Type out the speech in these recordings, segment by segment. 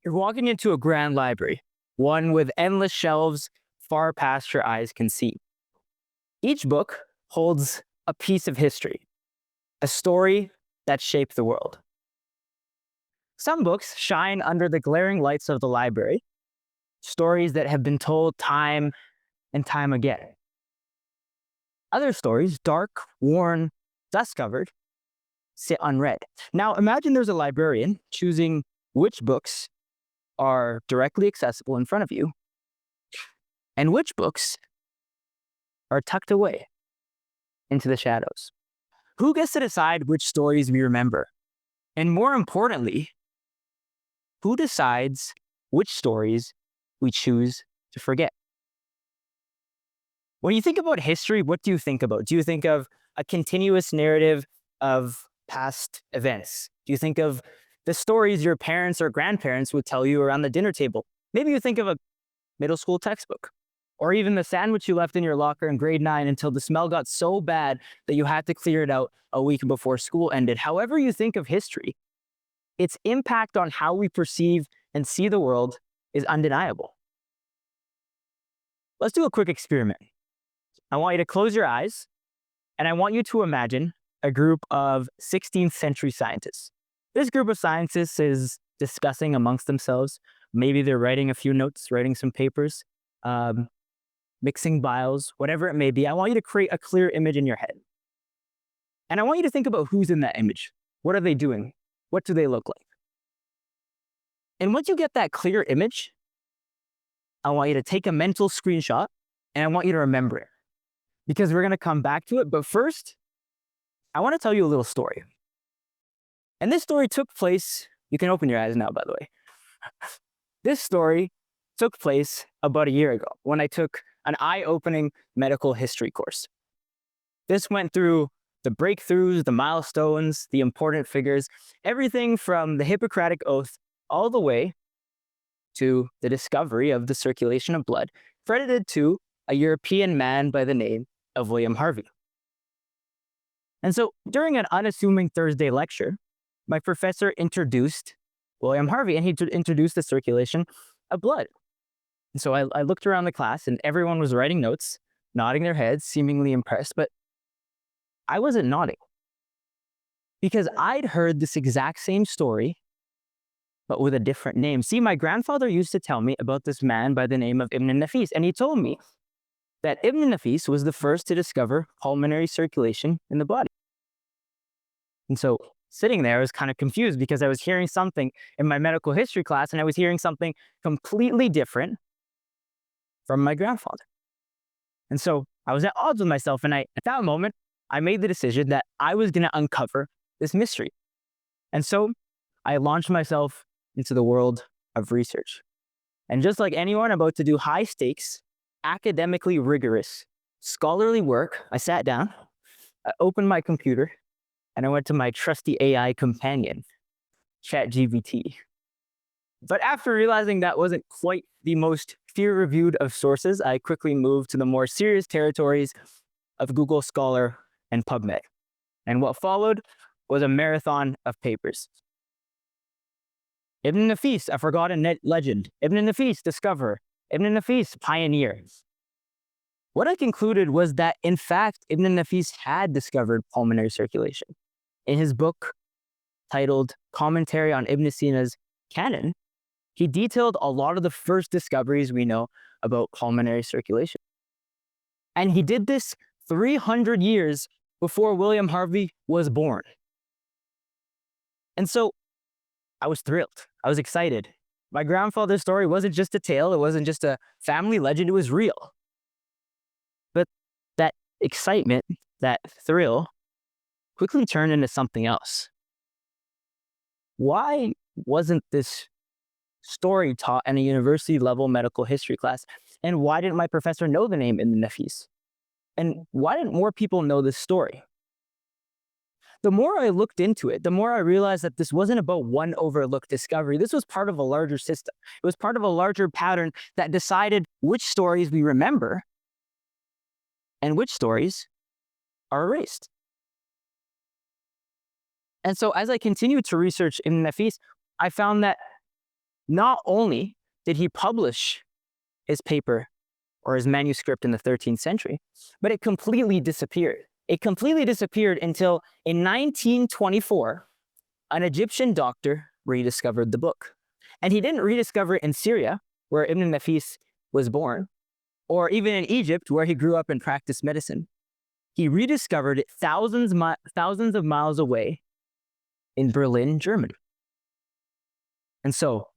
You're walking into a grand library, one with endless shelves far past your eyes can see. Each book holds a piece of history, a story that shaped the world. Some books shine under the glaring lights of the library, stories that have been told time and time again. Other stories, dark, worn, dust covered, sit unread. Now imagine there's a librarian choosing which books are directly accessible in front of you and which books are tucked away into the shadows. Who gets to decide which stories we remember? And more importantly, who decides which stories we choose to forget? When you think about history, what do you think about? Do you think of a continuous narrative of past events? Do you think of the stories your parents or grandparents would tell you around the dinner table? Maybe you think of a middle school textbook, or even the sandwich you left in your locker in grade 9 until the smell got so bad that you had to clear it out a week before school ended. However you think of history, its impact on how we perceive and see the world is undeniable. Let's do a quick experiment. I want you to close your eyes, and I want you to imagine a group of 16th century scientists. This group of scientists is discussing amongst themselves. Maybe they're writing a few notes, writing some papers, mixing bios, whatever it may be. I want you to create a clear image in your head. And I want you to think about who's in that image. What are they doing? What do they look like? And once you get that clear image, I want you to take a mental screenshot and I want you to remember it, because we're going to come back to it. But first, I want to tell you a little story. And this story took place, you can open your eyes now, by the way. This story took place about a year ago when I took an eye-opening medical history course. This went through the breakthroughs, the milestones, the important figures, everything from the Hippocratic Oath all the way to the discovery of the circulation of blood, credited to a European man by the name of William Harvey. And so during an unassuming Thursday lecture, my professor introduced William Harvey, and he introduced the circulation of blood. And so I looked around the class and everyone was writing notes, nodding their heads, seemingly impressed, but I wasn't nodding, because I'd heard this exact same story, but with a different name. See, my grandfather used to tell me about this man by the name of Ibn Nafis, and he told me that Ibn Nafis was the first to discover pulmonary circulation in the body. And so sitting there, I was kind of confused because I was hearing something in my medical history class and I was hearing something completely different from my grandfather. And so I was at odds with myself, and at that moment, I made the decision that I was going to uncover this mystery. And so I launched myself into the world of research. And just like anyone about to do high stakes, academically rigorous, scholarly work, I sat down, I opened my computer, and I went to my trusty AI companion, ChatGPT. But after realizing that wasn't quite the most peer-reviewed of sources, I quickly moved to the more serious territories of Google Scholar and PubMed. And what followed was a marathon of papers. Ibn Nafis, a forgotten legend. Ibn Nafis, discoverer. Ibn Nafis, pioneer. What I concluded was that, in fact, Ibn Nafis had discovered pulmonary circulation. In his book titled Commentary on Ibn Sina's Canon, he detailed a lot of the first discoveries we know about pulmonary circulation. And he did this 300 years before William Harvey was born. And so I was thrilled. I was excited. My grandfather's story wasn't just a tale. It wasn't just a family legend. It was real. But that excitement, that thrill, quickly turned into something else. Why wasn't this story taught in a university level medical history class? And why didn't my professor know the name Ibn Nafis? And why didn't more people know this story? The more I looked into it, the more I realized that this wasn't about one overlooked discovery. This was part of a larger system. It was part of a larger pattern that decided which stories we remember and which stories are erased. And so as I continued to research Ibn Nafis, I found that Not only did he publish his paper or his manuscript in the 13th century, but it completely disappeared. It completely disappeared until in 1924, an Egyptian doctor rediscovered the book. And he didn't rediscover it in Syria, where Ibn Nafis was born, or even in Egypt, where he grew up and practiced medicine. He rediscovered it thousands of miles away in Berlin, Germany. And so,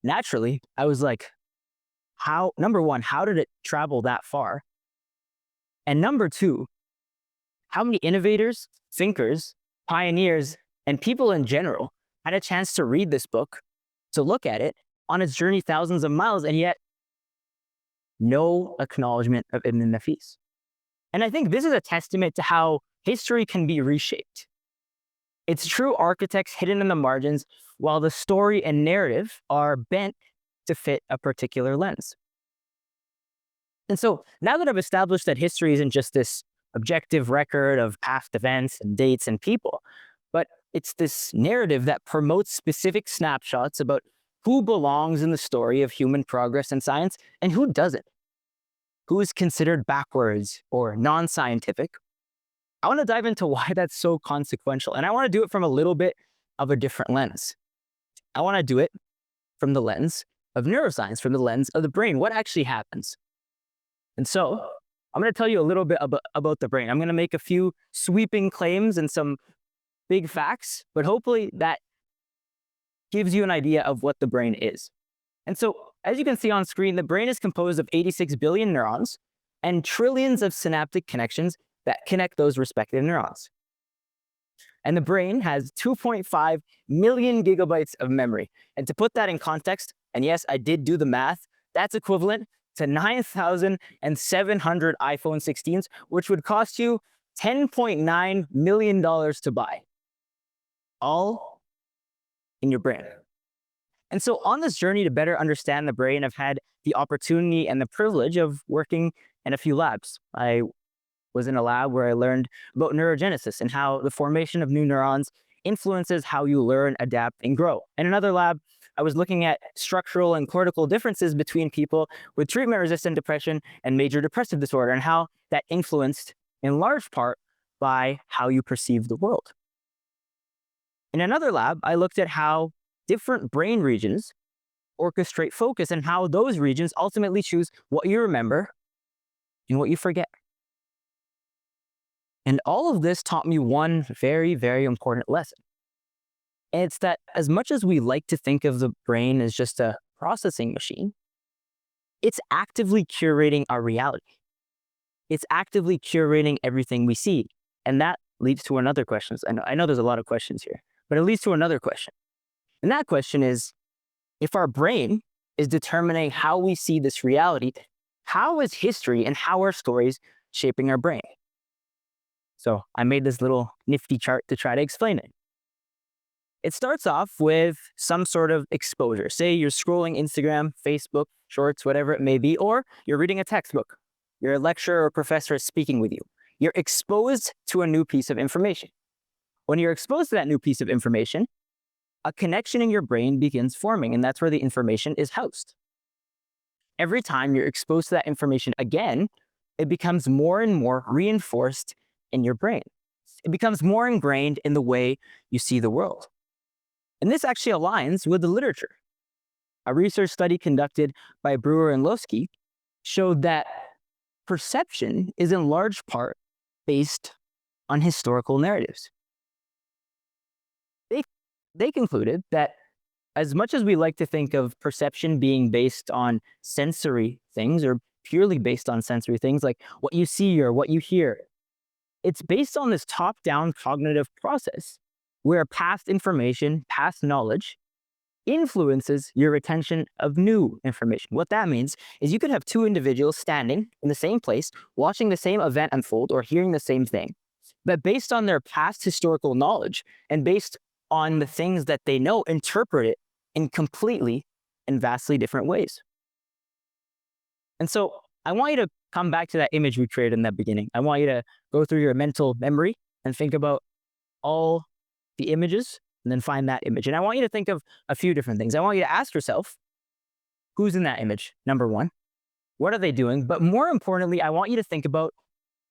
naturally, I was like, number one, how did it travel that far? And number two, how many innovators, thinkers, pioneers, and people in general had a chance to read this book, to look at it on its journey thousands of miles, and yet no acknowledgement of Ibn Nafis? And I think this is a testament to how history can be reshaped. It's true architects hidden in the margins, while the story and narrative are bent to fit a particular lens. And so now that I've established that history isn't just this objective record of past events and dates and people, but it's this narrative that promotes specific snapshots about who belongs in the story of human progress and science and who doesn't, who is considered backwards or non-scientific. I want to dive into why that's so consequential, and I want to do it from a little bit of a different lens. I want to do it from the lens of neuroscience, from the lens of the brain. What actually happens? And so I'm going to tell you a little bit about the brain. I'm going to make a few sweeping claims and some big facts, but hopefully that gives you an idea of what the brain is. And so, as you can see on screen, the brain is composed of 86 billion neurons and trillions of synaptic connections that connect those respective neurons. And the brain has 2.5 million gigabytes of memory. And to put that in context, and yes, I did do the math, that's equivalent to 9,700 iPhone 16s, which would cost you $10.9 million to buy. All in your brain. And so on this journey to better understand the brain, I've had the opportunity and the privilege of working in a few labs. I was in a lab where I learned about neurogenesis and how the formation of new neurons influences how you learn, adapt, and grow. In another lab, I was looking at structural and cortical differences between people with treatment-resistant depression and major depressive disorder, and how that influenced in large part by how you perceive the world. In another lab, I looked at how different brain regions orchestrate focus and how those regions ultimately choose what you remember and what you forget. And all of this taught me one very, very important lesson. And it's that as much as we like to think of the brain as just a processing machine, it's actively curating our reality. It's actively curating everything we see. And that leads to another question. I know there's a lot of questions here, but it leads to another question. And that question is, if our brain is determining how we see this reality, how is history and how are stories shaping our brain? So I made this little nifty chart to try to explain it. It starts off with some sort of exposure. Say you're scrolling Instagram, Facebook, Shorts, whatever it may be, or you're reading a textbook. Your lecturer or professor is speaking with you. You're exposed to a new piece of information. When you're exposed to that new piece of information, a connection in your brain begins forming, and that's where the information is housed. Every time you're exposed to that information again, it becomes more and more reinforced in your brain. It becomes more ingrained in the way you see the world. And this actually aligns with the literature. A research study conducted by Brewer and Losky showed that perception is in large part based on historical narratives. They concluded that as much as we like to think of perception being based on sensory things or purely based on sensory things like what you see or what you hear, it's based on this top-down cognitive process where past information, past knowledge influences your retention of new information. What that means is you could have two individuals standing in the same place, watching the same event unfold or hearing the same thing, but based on their past historical knowledge and based on the things that they know, interpret it in completely and vastly different ways. And so I want you to come back to that image we created in the beginning. I want you to go through your mental memory and think about all the images and then find that image. And I want you to think of a few different things. I want you to ask yourself, who's in that image? Number one, what are they doing? But more importantly, I want you to think about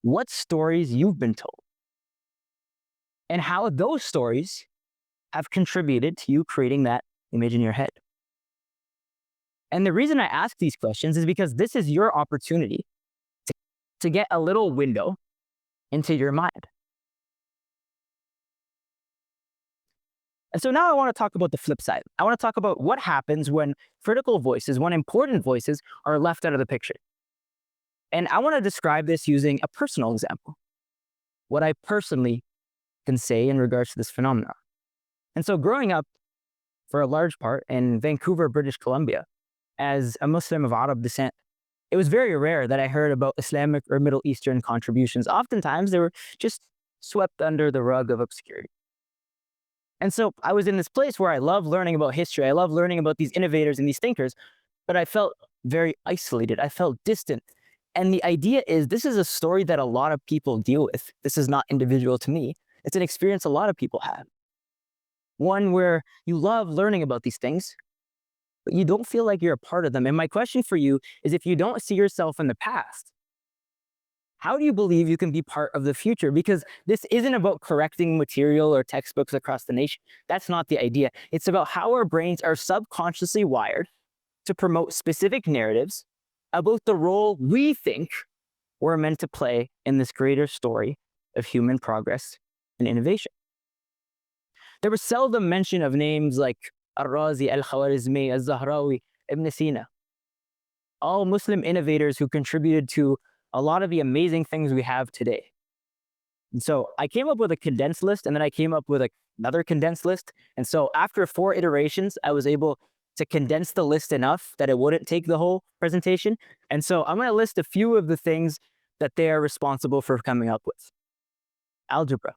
what stories you've been told and how those stories have contributed to you creating that image in your head. And the reason I ask these questions is because this is your opportunity to get a little window into your mind. And so now I want to talk about the flip side. I want to talk about what happens when critical voices, when important voices are left out of the picture. And I want to describe this using a personal example, what I personally can say in regards to this phenomenon. And so growing up for a large part in Vancouver, British Columbia, as a Muslim of Arab descent, it was very rare that I heard about Islamic or Middle Eastern contributions. Oftentimes they were just swept under the rug of obscurity. And so I was in this place where I love learning about history. I love learning about these innovators and these thinkers, but I felt very isolated. I felt distant. And the idea is this is a story that a lot of people deal with. This is not individual to me. It's an experience a lot of people have. One where you love learning about these things, but you don't feel like you're a part of them. And my question for you is, if you don't see yourself in the past, how do you believe you can be part of the future? Because this isn't about correcting material or textbooks across the nation. That's not the idea. It's about how our brains are subconsciously wired to promote specific narratives about the role we think we're meant to play in this greater story of human progress and innovation. There was seldom mention of names like Al-Razi, Al-Khwarizmi, Al-Zahrawi, Ibn Sina, all Muslim innovators who contributed to a lot of the amazing things we have today. And so I came up with a condensed list, and then I came up with another condensed list. And so after 4 iterations, I was able to condense the list enough that it wouldn't take the whole presentation. And so I'm going to list a few of the things that they are responsible for coming up with. Algebra,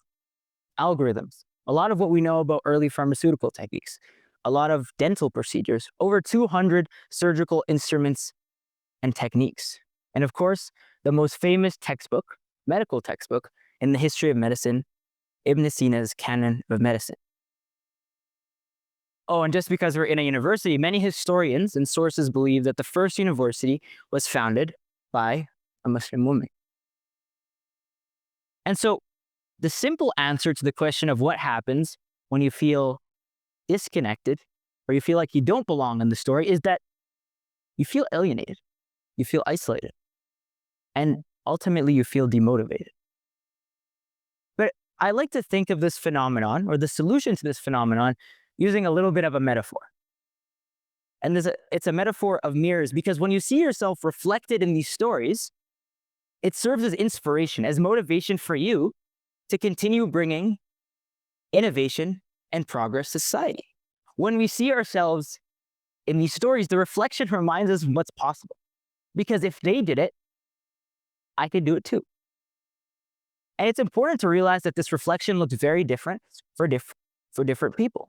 algorithms, a lot of what we know about early pharmaceutical techniques, a lot of dental procedures, over 200 surgical instruments and techniques. And of course, the most famous textbook, medical textbook, in the history of medicine, Ibn Sina's Canon of Medicine. Oh, and just because we're in a university, many historians and sources believe that the first university was founded by a Muslim woman. And so the simple answer to the question of what happens when you feel disconnected or you feel like you don't belong in the story is that you feel alienated, you feel isolated, and ultimately you feel demotivated. But I like to think of this phenomenon, or the solution to this phenomenon, using a little bit of a metaphor. And it's a metaphor of mirrors, because when you see yourself reflected in these stories, it serves as inspiration, as motivation for you to continue bringing innovation and progress to society. When we see ourselves in these stories, the reflection reminds us of what's possible. Because if they did it, I could do it too. And it's important to realize that this reflection looks very different for different people.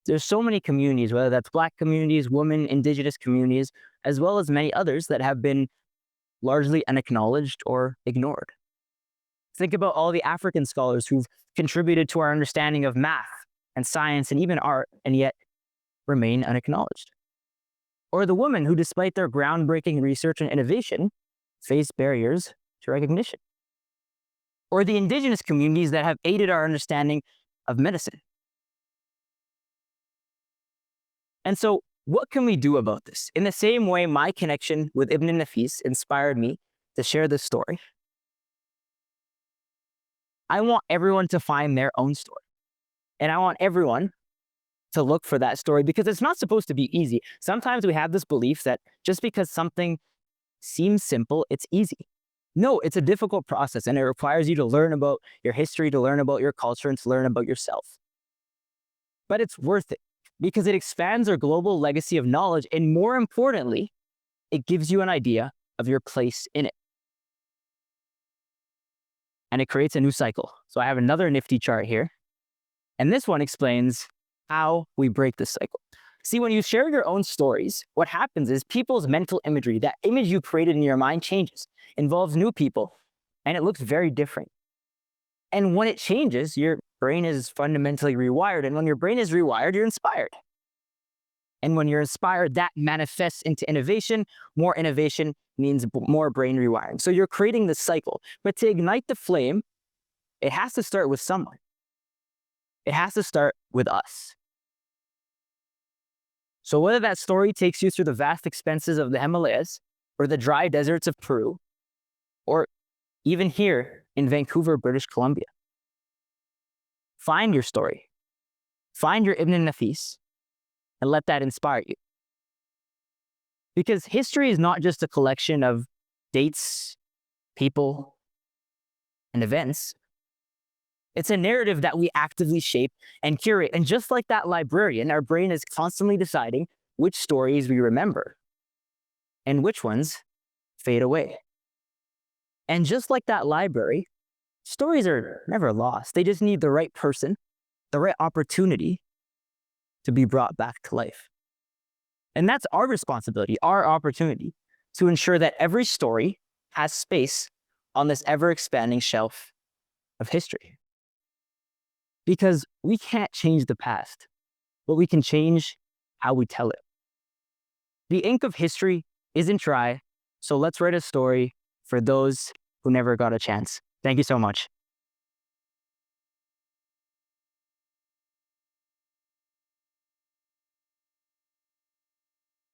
There's so many communities, whether that's Black communities, women, Indigenous communities, as well as many others that have been largely unacknowledged or ignored. Think about all the African scholars who've contributed to our understanding of math and science and even art, and yet remain unacknowledged. Or the women who, despite their groundbreaking research and innovation, face barriers to recognition. Or the Indigenous communities that have aided our understanding of medicine. And so, what can we do about this? In the same way my connection with Ibn Nafis inspired me to share this story, I want everyone to find their own story. And I want everyone to look for that story, because it's not supposed to be easy. Sometimes we have this belief that just because something seems simple, it's easy. No, it's a difficult process, and it requires you to learn about your history, to learn about your culture, and to learn about yourself. But it's worth it, because it expands our global legacy of knowledge, and more importantly, it gives you an idea of your place in it. And it creates a new cycle. So I have another nifty chart here, and this one explains how we break this cycle. See, when you share your own stories, what happens is people's mental imagery, that image you created in your mind, changes, involves new people, and it looks very different. And when it changes, your brain is fundamentally rewired. And when your brain is rewired, you're inspired. And when you're inspired, that manifests into innovation. More innovation means more brain rewiring. So you're creating this cycle. But to ignite the flame, it has to start with someone. It has to start with us. So whether that story takes you through the vast expanses of the Himalayas, or the dry deserts of Peru, or even here in Vancouver, British Columbia, find your story. Find your Ibn Nafis and let that inspire you. Because history is not just a collection of dates, people, and events. It's a narrative that we actively shape and curate. And just like that librarian, our brain is constantly deciding which stories we remember and which ones fade away. And just like that library, stories are never lost. They just need the right person, the right opportunity to be brought back to life. And that's our responsibility, our opportunity, to ensure that every story has space on this ever-expanding shelf of history. Because we can't change the past, but we can change how we tell it. The ink of history isn't dry, so let's write a story for those who never got a chance. Thank you so much.